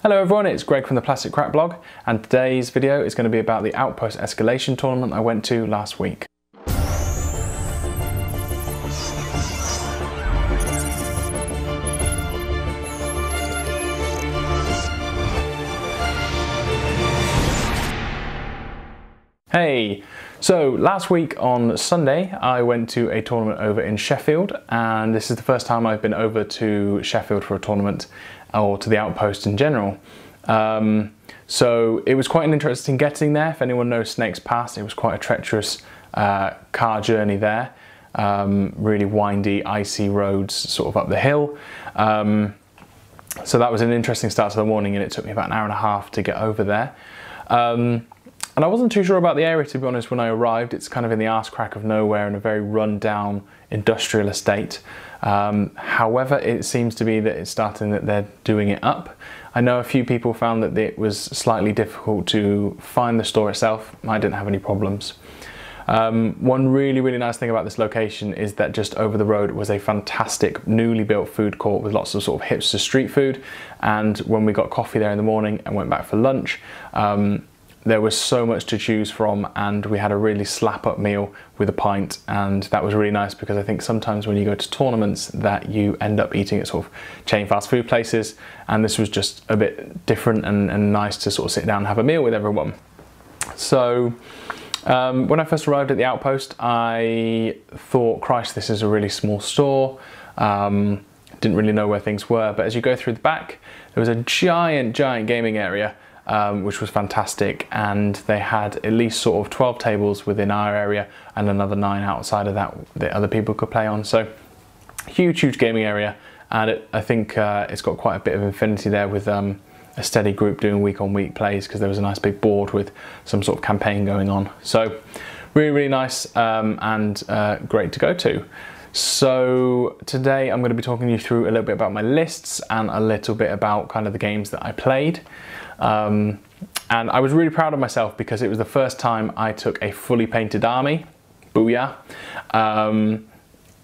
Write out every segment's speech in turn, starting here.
Hello everyone, it's Greg from the Plastic Crack blog, and today's video is going to be about the Outpost Escalation tournament I went to last week. Hey! So last week on Sunday I went to a tournament over in Sheffield, and this is the first time I've been over to Sheffield for a tournament, or to the Outpost in general. So it was quite an interesting getting there. If anyone knows Snake's Pass, it was quite a treacherous car journey there. Really windy, icy roads sort of up the hill. So that was an interesting start to the morning, and it took me about an hour and a half to get over there. And I wasn't too sure about the area, to be honest, when I arrived. It's kind of in the arse crack of nowhere in a very run-down industrial estate. However, it seems to be that it's starting that they're doing it up. I know a few people found that it was slightly difficult to find the store itself. I didn't have any problems. One really nice thing about this location is that just over the road was a fantastic newly built food court with lots of sort of hipster street food. And when we got coffee there in the morning and went back for lunch, there was so much to choose from, and we had a really slap-up meal with a pint, and that was really nice because I think sometimes when you go to tournaments that you end up eating at sort of chain fast food places, and this was just a bit different and nice to sort of sit down and have a meal with everyone. So when I first arrived at the Outpost, I thought, Christ, this is a really small store. Didn't really know where things were, but as you go through the back, there was a giant gaming area, which was fantastic, and they had at least sort of 12 tables within our area and another 9 outside of that that other people could play on. So huge gaming area, and I think it's got quite a bit of infinity there with a steady group doing week-on-week plays, because there was a nice big board with some sort of campaign going on. So really nice and great to go to. So today I'm going to be talking you through a little bit about my lists and a little bit about kind of the games that I played. And I was really proud of myself because it was the first time I took a fully painted army, booyah,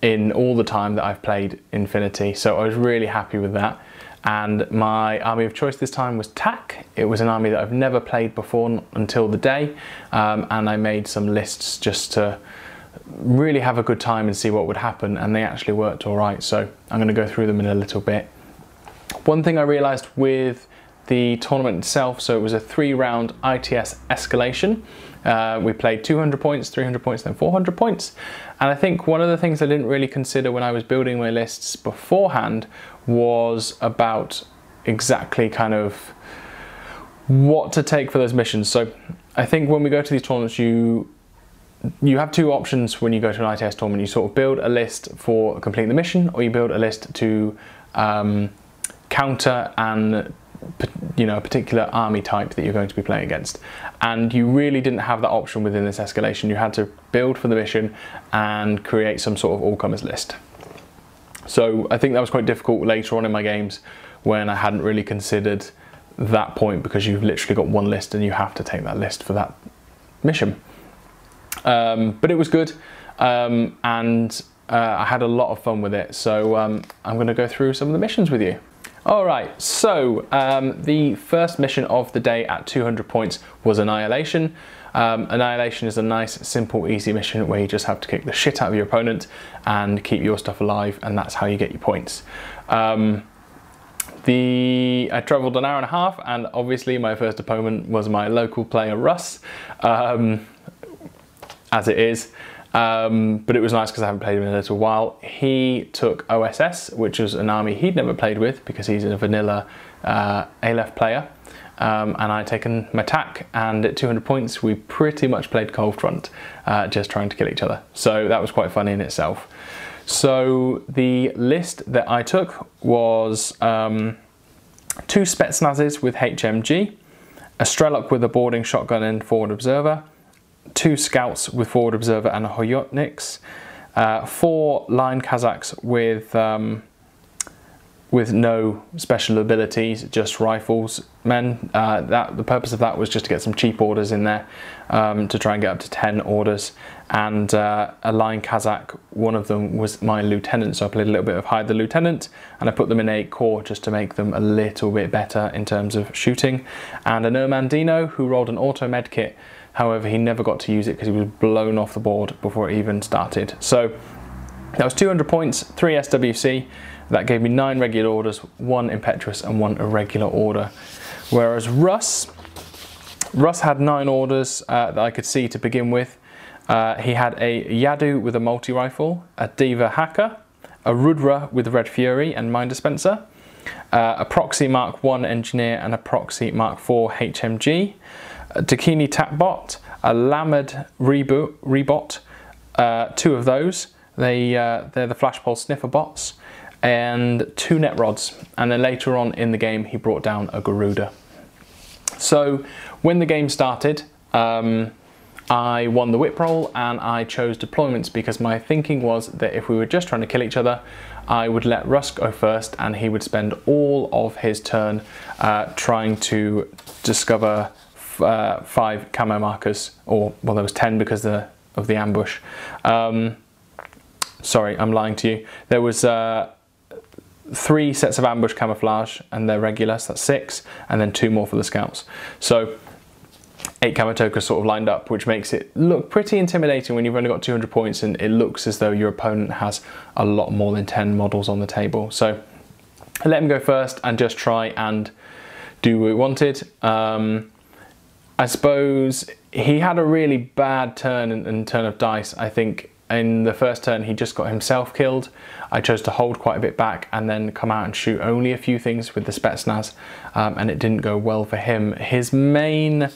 in all the time that I've played Infinity. So I was really happy with that. And my army of choice this time was TAC. It was an army that I've never played before until the day. And I made some lists just to really have a good time and see what would happen, and they actually worked all right. So I'm going to go through them in a little bit. One thing I realized with the tournament itself, so it was a 3-round ITS escalation. We played 200 points, 300 points, then 400 points. And I think one of the things I didn't really consider when I was building my lists beforehand was about exactly kind of what to take for those missions. So I think when we go to these tournaments, you have 2 options when you go to an ITS tournament. You sort of build a list for completing the mission, or you build a list to counter and a particular army type that you're going to be playing against. And you really didn't have that option within this escalation. You had to build for the mission and create some sort of all-comers list. So I think that was quite difficult later on in my games when I hadn't really considered that point, because you've literally got one list and you have to take that list for that mission. But it was good, and I had a lot of fun with it. So I'm going to go through some of the missions with you. Alright, so the first mission of the day at 200 points was Annihilation. Annihilation is a nice, simple, easy mission where you just have to kick the shit out of your opponent and keep your stuff alive, and that's how you get your points. I travelled an hour and a half, and obviously my first opponent was my local player Russ, as it is. But it was nice because I haven't played him in a little while. He took OSS, which was an army he'd never played with because he's a vanilla Aleph player. And I'd taken my TAC, and at 200 points we pretty much played cold front, just trying to kill each other. So that was quite funny in itself. So the list that I took was 2 Spetsnazes with HMG, a Strelok with a boarding shotgun and forward observer, 2 scouts with forward observer and Hoyotniks, 4 line Kazakhs with with no special abilities, just rifles men. The purpose of that was just to get some cheap orders in there, to try and get up to 10 orders. And a line Kazakh, one of them was my lieutenant, so I played a little bit of Hide the Lieutenant, and I put them in 8 core just to make them a little bit better in terms of shooting. And an Ermandino who rolled an auto med kit, however he never got to use it because he was blown off the board before it even started. So that was 200 points, 3 SWC. That gave me 9 regular orders, 1 impetuous and 1 irregular order. Whereas Russ had 9 orders that I could see to begin with. He had a Yadu with a multi-rifle, a Diva Hacker, a Rudra with Red Fury and Mine Dispenser, a Proxy Mark 1 Engineer and a Proxy Mark 4 HMG, a Dakini Tapbot, a Lamed Rebot, 2 of those. They're the Flashpulse Sniffer bots, and 2 net rods. And then later on in the game he brought down a Garuda. So when the game started, I won the whip roll and I chose deployments because my thinking was that if we were just trying to kill each other, I would let Russ go first and he would spend all of his turn trying to discover 5 camo markers, or well, there was 10 because of the ambush. Sorry, I'm lying to you. There was 3 sets of ambush camouflage and they're regular, so that's 6, and then 2 more for the scouts. So 8 camo tokens sort of lined up, which makes it look pretty intimidating when you've only got 200 points and it looks as though your opponent has a lot more than 10 models on the table. So I let him go first and just try and do what he wanted. I suppose he had a really bad turn and turn of dice. I think in the first turn he just got himself killed. I chose to hold quite a bit back and then come out and shoot only a few things with the Spetsnaz, and it didn't go well for him. His main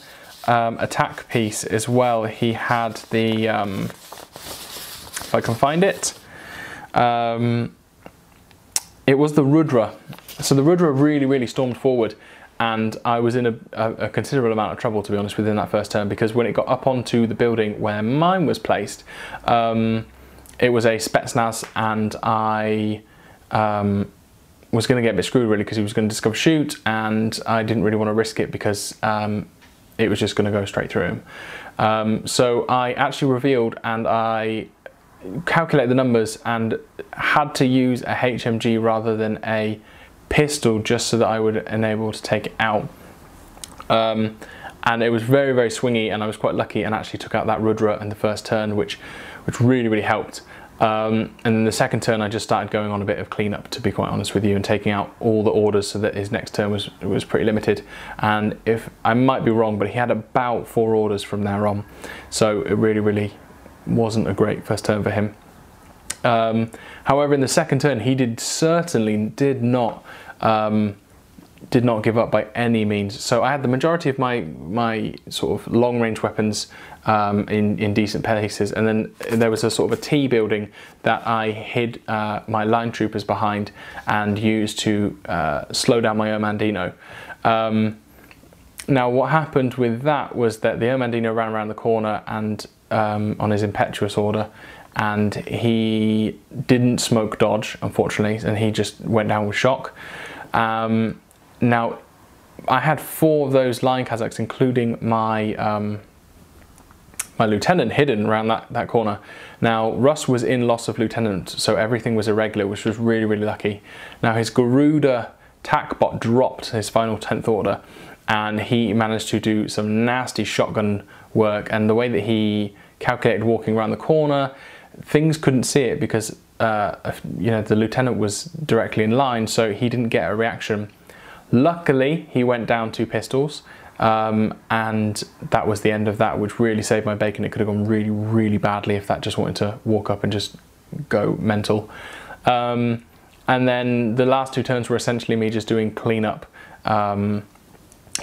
attack piece as well, he had the, if I can find it, it was the Rudra. So the Rudra really stormed forward, and I was in a considerable amount of trouble, to be honest, within that first turn, because when it got up onto the building where mine was placed, it was a Spetsnaz, and I was going to get a bit screwed really because he was going to discover shoot, and I didn't really want to risk it because it was just going to go straight through him. So I actually revealed and I calculated the numbers and had to use a HMG rather than a pistol just so that I would enable to take it out. And it was very swingy, and I was quite lucky and actually took out that Rudra in the first turn, which really helped. And then the second turn I just started going on a bit of cleanup, to be quite honest with you, and taking out all the orders so that his next turn was pretty limited. And if I might be wrong, but he had about 4 orders from there on, so it really wasn't a great first turn for him. However, in the second turn he certainly did not give up by any means. So I had the majority of my sort of long range weapons in decent places, and then there was a sort of a T building that I hid my line troopers behind and used to slow down my Ermandino. Now what happened with that was that the Ermandino ran around the corner and on his impetuous order, and he didn't smoke dodge, unfortunately, and he just went down with shock. Now I had 4 of those line Kazakhs, including my my lieutenant, hidden around that corner. Now Russ was in loss of lieutenant, so everything was irregular, which was really lucky. Now his Garuda TACbot dropped his final 10th order, and he managed to do some nasty shotgun work, and the way that he calculated walking around the corner, things couldn't see it because you know, the lieutenant was directly in line, so he didn't get a reaction. Luckily he went down 2 pistols, and that was the end of that, which really saved my bacon. It could have gone really badly if that just wanted to walk up and just go mental. And then the last 2 turns were essentially me just doing cleanup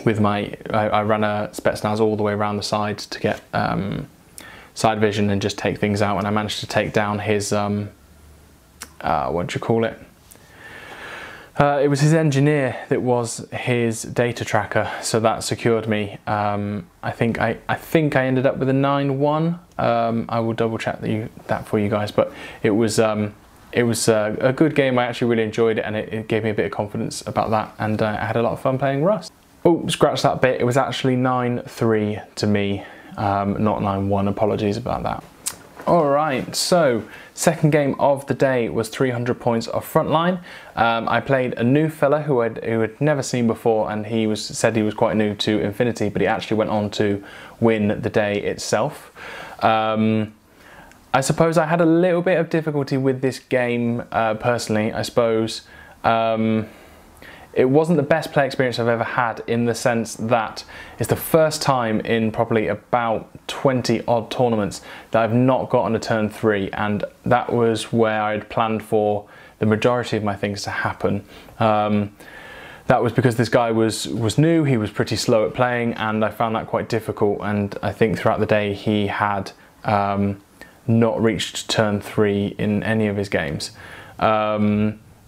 with my, I ran a Spetsnaz all the way around the sides to get side vision and just take things out, and I managed to take down his what do you call it? It was his engineer that was his data tracker, so that secured me. I think I ended up with a 9-1. I will double check that for you guys, but it was it was a good game. I actually really enjoyed it, and it gave me a bit of confidence about that, and I had a lot of fun playing Rust. Oh, scratch that bit. It was actually 9-3 to me, not 9-1. Apologies about that. Alright, so second game of the day was 300 points of Frontline. I played a new fella who had never seen before, and he said he was quite new to Infinity, but he actually went on to win the day itself. I suppose I had a little bit of difficulty with this game personally, I suppose. It wasn't the best play experience I've ever had, in the sense that it's the first time in probably about 20 odd tournaments that I've not gotten a turn 3, and that was where I'd planned for the majority of my things to happen. That was because this guy was new, he was pretty slow at playing, and I found that quite difficult, and I think throughout the day he had not reached turn 3 in any of his games.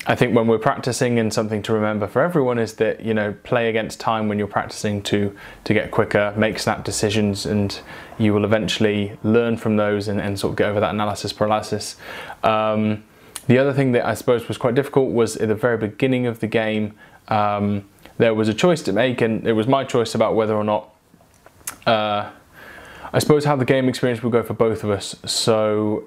I think when we're practicing, and something to remember for everyone is that, you know, play against time when you're practicing to get quicker, make snap decisions, and you will eventually learn from those and sort of get over that analysis paralysis. The other thing that I suppose was quite difficult was at the very beginning of the game, there was a choice to make, and it was my choice about whether or not, I suppose how the game experience will go for both of us. So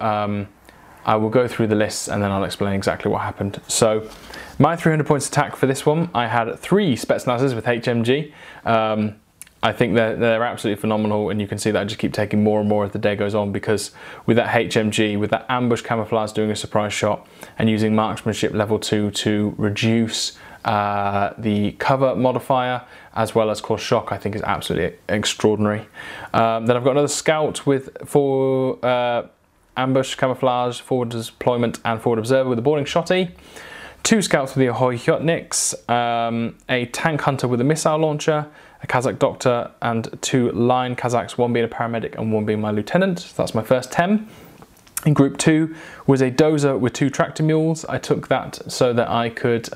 I will go through the lists and then I'll explain exactly what happened. So my 300 points attack for this one, I had 3 Spetsnazes with HMG. I think they're absolutely phenomenal, and you can see that I just keep taking more and more as the day goes on, because with that HMG, with that ambush camouflage doing a surprise shot, and using marksmanship level 2 to reduce the cover modifier as well as cause shock, I think is absolutely extraordinary. Then I've got another scout with 4 ambush, camouflage, forward deployment and forward observer with a boarding shotty. 2 scouts with the Ahoy Yotniks, a tank hunter with a missile launcher, a Kazakh doctor, and 2 line Kazakhs, 1 being a paramedic and 1 being my lieutenant. So that's my first 10. In group 2 was a dozer with 2 tractor mules. I took that so that I could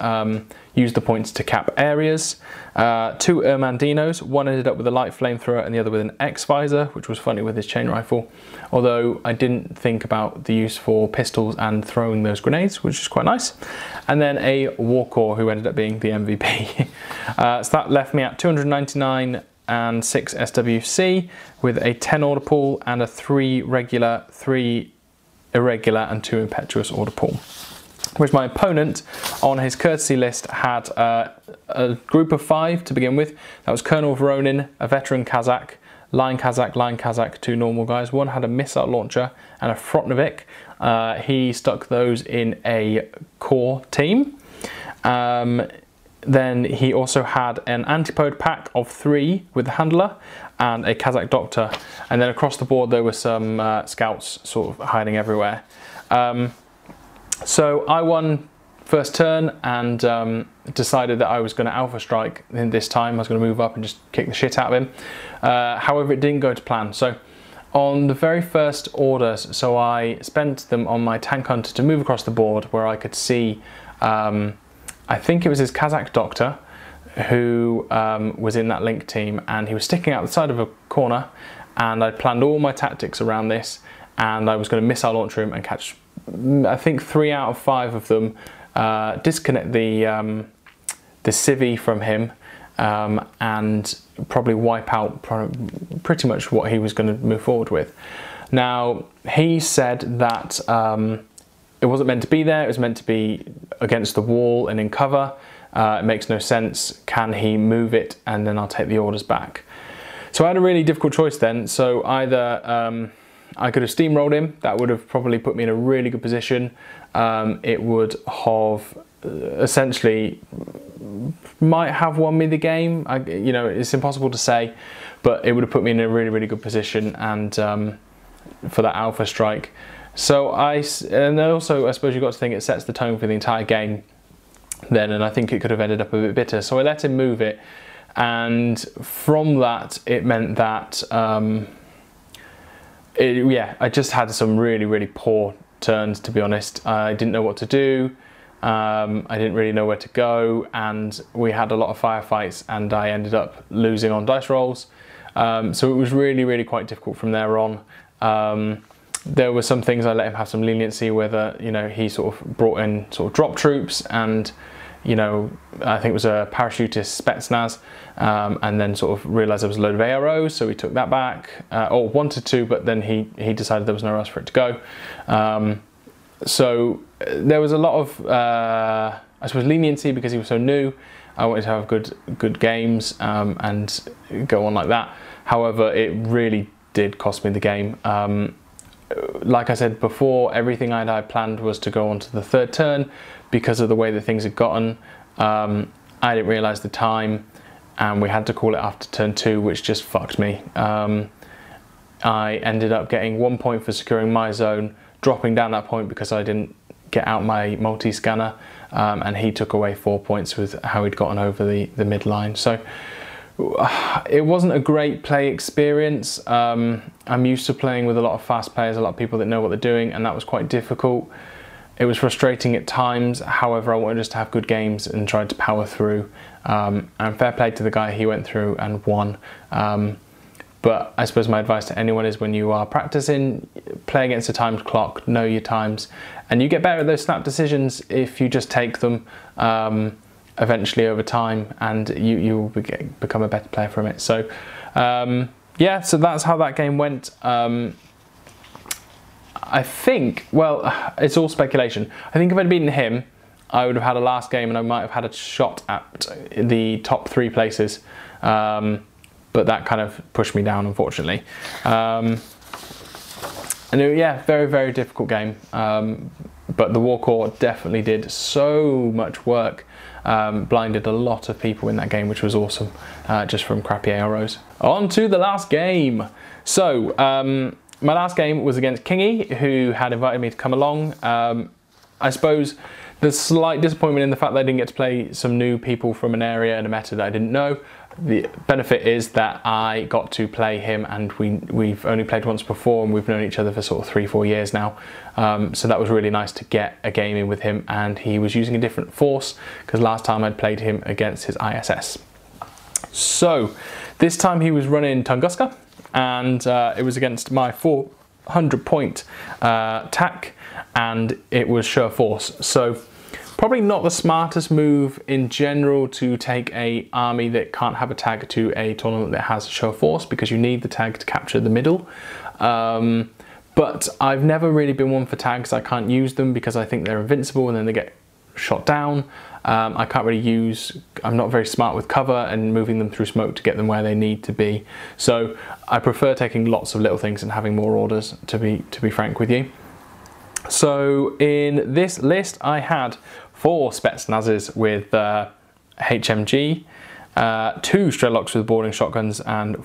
use the points to cap areas. 2 Irmandinos, one ended up with a light flamethrower and the other with an X-Visor, which was funny with his chain rifle. Although I didn't think about the use for pistols and throwing those grenades, which is quite nice. And then a Warcore, who ended up being the MVP. So that left me at 299 and 6 SWC with a 10 order pool and a 3 regular, 3 irregular and 2 impetuous order pool. Whereas my opponent on his courtesy list had a group of 5 to begin with. That was Colonel Voronin, a veteran Kazakh, line Kazakh, 2 normal guys. One had a missile launcher and a Frotnovik. He stuck those in a core team. Then he also had an antipode pack of 3 with the handler and a Kazakh doctor. And then across the board there were some scouts sort of hiding everywhere. So I won first turn and decided that I was going to alpha strike in this time. I was going to move up and just kick the shit out of him. However, it didn't go to plan. So on the very first orders, so I spent them on my tank hunter to move across the board where I could see, I think it was his Kazakh doctor who was in that link team, and he was sticking out the side of a corner, and I'd planned all my tactics around this, and I was going to missile launcher him and catch, I think 3 out of 5 of them, disconnect the civvy from him, and probably wipe out pretty much what he was going to move forward with. Now, he said that it wasn't meant to be there, it was meant to be against the wall and in cover. It makes no sense. Can he move it and then I'll take the orders back? So I had a really difficult choice then. So either I could have steamrolled him, that would have probably put me in a really good position. It would have essentially might have won me the game. You know, it's impossible to say, but it would have put me in a really, really good position and for that alpha strike. So and also I suppose you've got to think it sets the tone for the entire game then, and I think it could have ended up a bit bitter. So I let him move it, and from that it meant that yeah, I just had some really, really poor turns, to be honest. I didn't know what to do. I didn't really know where to go, and we had a lot of firefights, and I ended up losing on dice rolls. So it was really, really quite difficult from there on. there were some things I let him have some leniency, whether, you know, he sort of brought in sort of drop troops and, you know, I think it was a parachutist Spetsnaz, and then sort of realised there was a load of AROs, so he took that back, or wanted to, but then he decided there was nowhere else for it to go. So there was a lot of, I suppose, leniency because he was so new. I wanted to have good games and go on like that. However, it really did cost me the game. Like I said before, everything I had planned was to go on to the third turn. Because of the way that things had gotten, I didn't realise the time, and we had to call it after turn 2, which just fucked me. I ended up getting 1 point for securing my zone, dropping down that point because I didn't get out my multi-scanner, and he took away 4 points with how he'd gotten over the midline. So it wasn't a great play experience. I'm used to playing with a lot of fast players, a lot of people that know what they're doing, and that was quite difficult. It was frustrating at times. However, I wanted us to have good games and tried to power through. And fair play to the guy, he went through and won. But I suppose my advice to anyone is when you are practicing, play against a timed clock, know your times, and you get better at those snap decisions if you just take them eventually over time, and you will become a better player from it. So yeah, so that's how that game went. I think, well, it's all speculation. I think if I'd beaten him, I would have had a last game and I might have had a shot at the top 3 places. But that kind of pushed me down, unfortunately. And yeah, very, very difficult game. But the Warcore definitely did so much work. Blinded a lot of people in that game, which was awesome, just from crappy arrows. On to the last game. So, my last game was against Kingy, who had invited me to come along. I suppose there's slight disappointment in the fact that I didn't get to play some new people from an area and a meta that I didn't know. The benefit is that I got to play him, and we've only played once before, and we've known each other for sort of 3-4 years now. So that was really nice to get a game in with him, and he was using a different force because last time I'd played him against his ISS. So this time he was running Tunguska, and it was against my 400 point tack, and it was sure force. So probably not the smartest move in general to take a army that can't have a tag to a tournament that has a show of force, because you need the tag to capture the middle. But I've never really been one for tags. I can't use them because I think they're invincible and then they get shot down. I can't really use, I'm not very smart with cover and moving them through smoke to get them where they need to be. So I prefer taking lots of little things and having more orders, to be frank with you. So in this list I had 4 Spetsnazes with HMG, 2 Strelocks with boarding shotguns and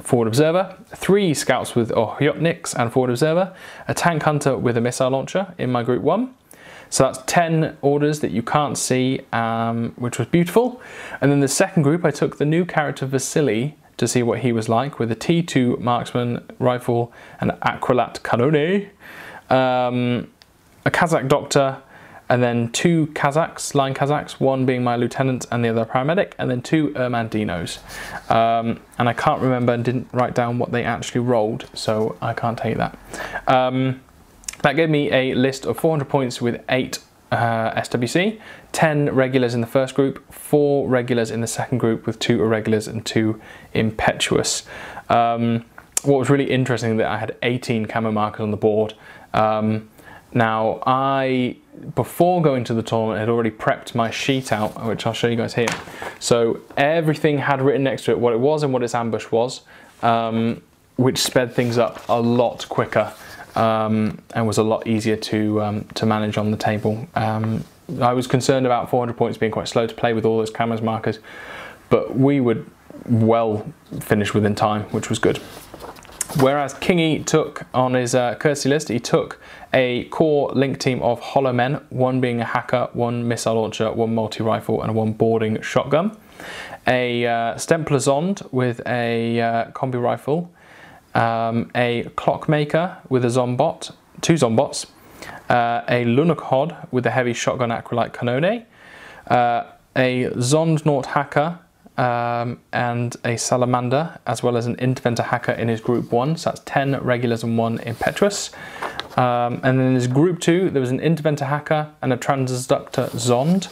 forward observer, 3 scouts with Ohyotniks and forward observer, a tank hunter with a missile launcher in my group 1. So that's 10 orders that you can't see, which was beautiful. And then the second group, I took the new character Vasily to see what he was like, with a T2 marksman rifle, an Acrolat Kanone, a Kazakh doctor, and then 2 Kazakhs, line Kazakhs, one being my lieutenant and the other paramedic, and then 2 Ermandinos. And I can't remember and didn't write down what they actually rolled, so I can't tell you that. That gave me a list of 400 points with 8 SWC, 10 regulars in the first group, 4 regulars in the second group with 2 irregulars and 2 impetuous. What was really interesting that I had 18 camo markers on the board. Now before going to the tournament, I had already prepped my sheet out, which I'll show you guys here. So everything had written next to it what it was and what its ambush was, which sped things up a lot quicker. And was a lot easier to manage on the table. I was concerned about 400 points being quite slow to play with all those camos markers, but we would well finish within time, which was good. Whereas Kingy took on his courtesy list, he took a core link team of hollow men, 1 being a hacker, 1 missile launcher, 1 multi-rifle, and 1 boarding shotgun. A Stempler Zond with a combi rifle, a clockmaker with a zombot, 2 zombots, a Lunarkod with a heavy shotgun acrolite Kanone, a Zondnort hacker and a Salamander, as well as an Interventor Hacker in his Group 1. So that's 10 regulars and 1 Impetuous. And then in his Group 2, there was an Interventor Hacker and a Transductor Zond.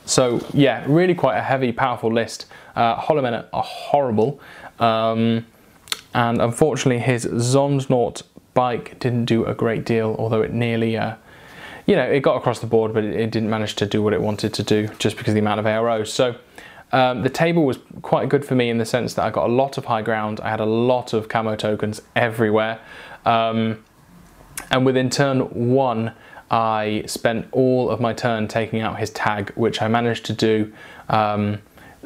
So yeah, really quite a heavy, powerful list. Holomen are horrible. And unfortunately his Zondnaut bike didn't do a great deal, although it nearly, you know, it got across the board, but it didn't manage to do what it wanted to do just because of the amount of AROs. So the table was quite good for me in the sense that I got a lot of high ground. I had a lot of camo tokens everywhere. And within turn 1, I spent all of my turn taking out his tag, which I managed to do.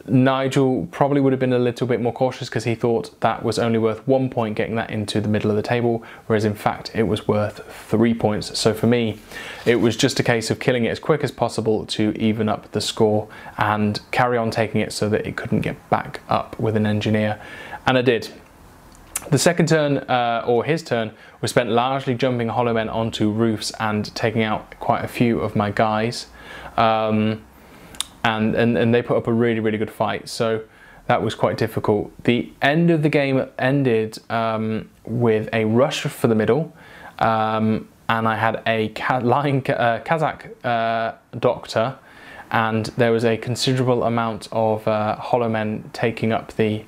Nigel probably would have been a little bit more cautious because he thought that was only worth 1 point getting that into the middle of the table, whereas in fact it was worth 3 points. So for me, it was just a case of killing it as quick as possible to even up the score and carry on taking it so that it couldn't get back up with an engineer. And I did. The second turn, or his turn, was spent largely jumping Holomen onto roofs and taking out quite a few of my guys. And they put up a really, really good fight, so that was quite difficult. The end of the game ended with a rush for the middle, and I had a Kazakh doctor, and there was a considerable amount of Holomen taking up the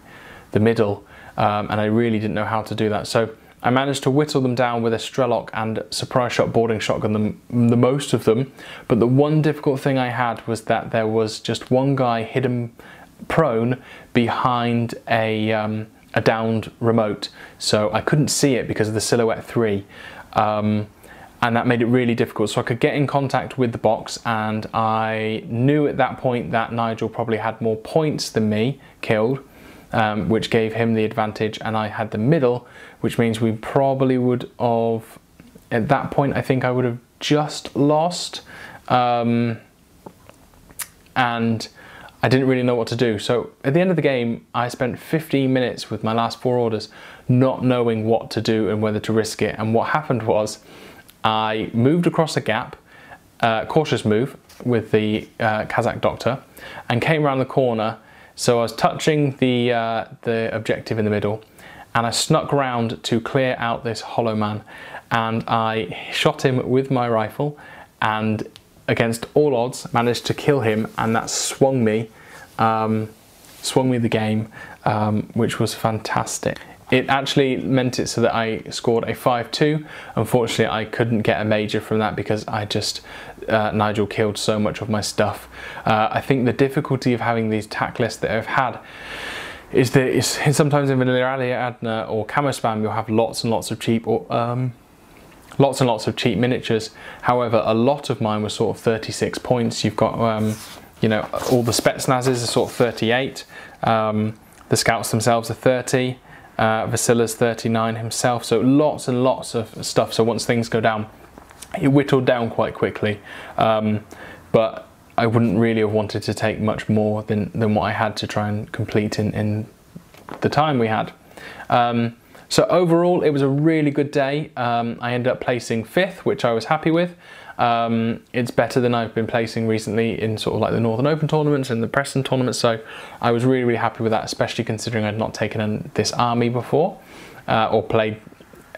middle, and I really didn't know how to do that. So I managed to whittle them down with a Strelok and surprise shot boarding shotgun, the most of them. But the one difficult thing I had was that there was just one guy hidden prone behind a downed remote. So I couldn't see it because of the Silhouette 3. And that made it really difficult. So I could get in contact with the box, and I knew at that point that Nigel probably had more points than me killed. Which gave him the advantage, and I had the middle, which means we probably would have, at that point I think I would have just lost, and I didn't really know what to do. So at the end of the game I spent 15 minutes with my last 4 orders not knowing what to do and whether to risk it. And what happened was I moved across a gap, cautious move with the Kazakh doctor, and came around the corner. So I was touching the objective in the middle, and I snuck round to clear out this Holoman, and I shot him with my rifle, and against all odds managed to kill him, and that swung me the game, which was fantastic. It actually meant it so that I scored a 5-2. Unfortunately, I couldn't get a major from that because I just, Nigel killed so much of my stuff. I think the difficulty of having these tack lists that I've had is that sometimes in Vanilla Ariadne or Camo Spam you'll have lots and lots of cheap or lots and lots of cheap miniatures. However, a lot of mine were sort of 36 points. You've got you know, all the Spetsnazes are sort of 38. The Scouts themselves are 30. Vasila's 39 himself, so lots and lots of stuff. So once things go down, it whittled down quite quickly, but I wouldn't really have wanted to take much more than what I had to try and complete in the time we had. So overall it was a really good day. I ended up placing 5th, which I was happy with. It's better than I've been placing recently in sort of like the Northern Open tournaments and the Preston tournaments, so I was really, really happy with that, especially considering I'd not taken in this army before, or played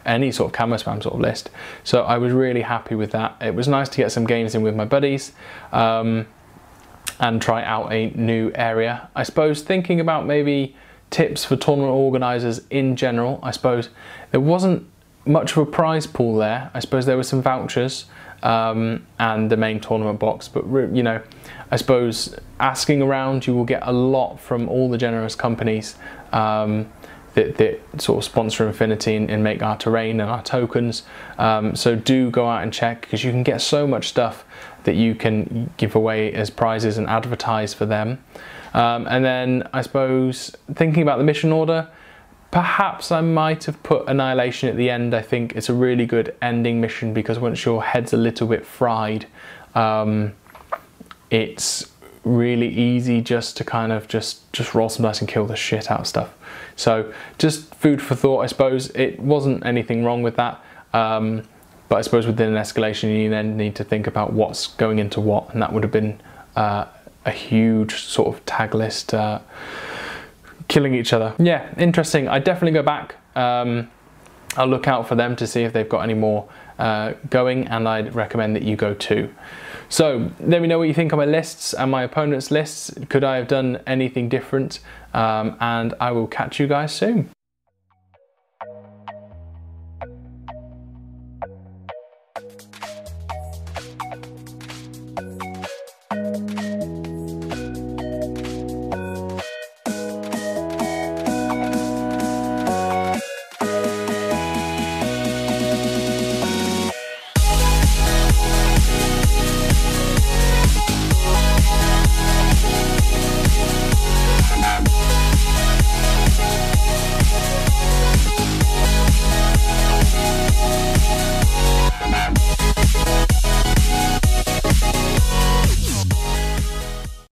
any sort of Camo Spam sort of list. So I was really happy with that. It was nice to get some games in with my buddies, and try out a new area. I suppose thinking about maybe tips for tournament organisers in general, I suppose there wasn't much of a prize pool there. I suppose there were some vouchers, and the main tournament box, but you know, I suppose asking around you will get a lot from all the generous companies that sort of sponsor Infinity and make our terrain and our tokens. So do go out and check, because you can get so much stuff that you can give away as prizes and advertise for them. And then I suppose thinking about the mission order, perhaps I might have put Annihilation at the end. I think it's a really good ending mission, because once your head's a little bit fried, it's really easy just to kind of just roll some dice and kill the shit out of stuff. So just food for thought, I suppose. It wasn't anything wrong with that, but I suppose within an escalation you then need to think about what's going into what, and that would have been a a huge sort of tag list killing each other. Yeah, interesting. I definitely go back. I'll look out for them to see if they've got any more going, and I'd recommend that you go too. So let me know what you think of my lists and my opponent's lists. Could I have done anything different? And I will catch you guys soon.